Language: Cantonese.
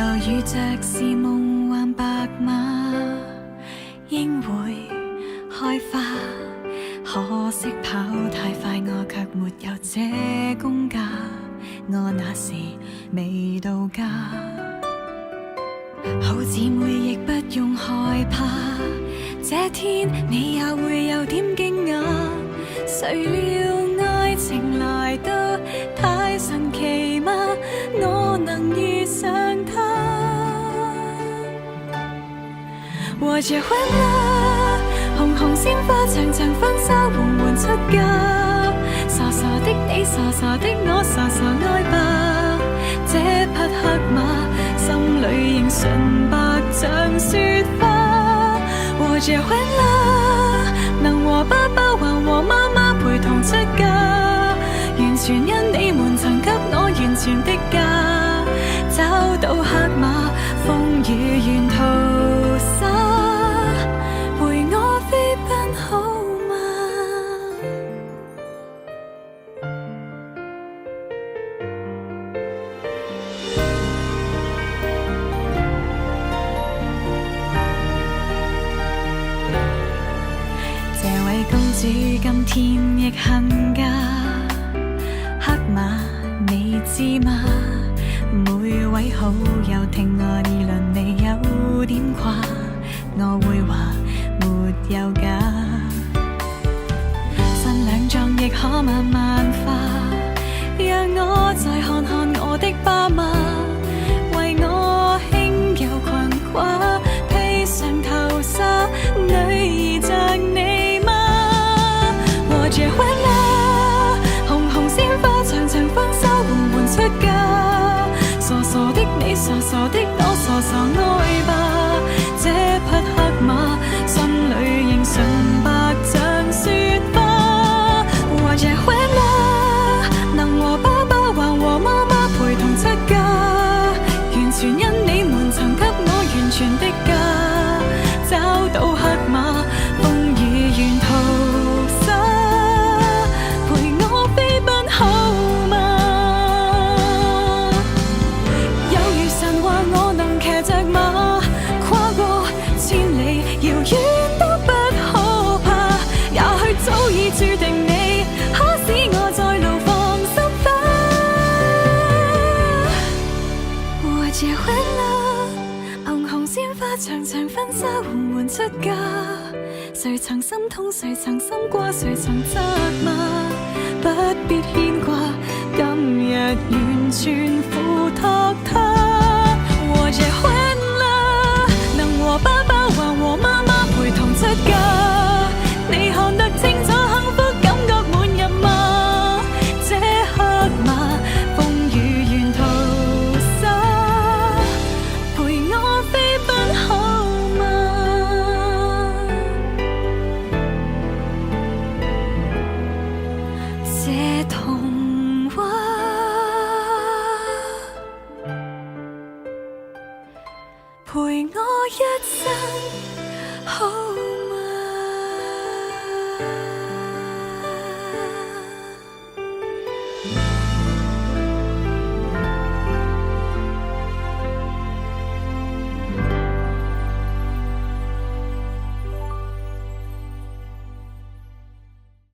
路遇着是夢幻白馬，應會開花。可惜跑太快，我卻沒有這功架。我那時未到家，好姊妹亦不用害怕。這天你也會有點驚訝，誰料愛情來得太神奇嗎？我能遇上他，和結婚啦，紅紅鮮花長長婚紗緩緩出嫁，傻傻的你，傻傻的我，傻傻愛吧。這匹黑馬心裏仍純白像雪花。和結婚啦，能和爸爸還和媽媽陪同出嫁，完全因你們曾給我完全的家。找到黑馬，風雨沿途灑，陪我飛奔好嗎？這位公主今天亦恨嫁，黑馬你知嗎？每位好友聽我議論你有點誇，我會話沒有假。新娘妝亦可慢慢化，讓我再看看我的爸媽，為我輕柔裙褂披上頭紗，女兒像你嗎？和結婚啦，紅紅鮮花長長婚紗緩緩出嫁，傻傻的你，傻傻的我，傻傻愛吧。這匹黑馬心裏仍純白像雪花。和結婚啦，能和爸爸還和媽媽陪同出嫁，完全因你們曾給我完全的家。找到黑馬，風雨沿途灑，陪我飛奔好嗎？有如神話，我能騎着馬，跨過千里遙遠都不可怕。也許早已注定你，可使我在路放心花。和結婚啦，紅紅鮮花長長婚紗緩緩出嫁，誰曾心痛，誰曾心過，誰曾責罵，不必牽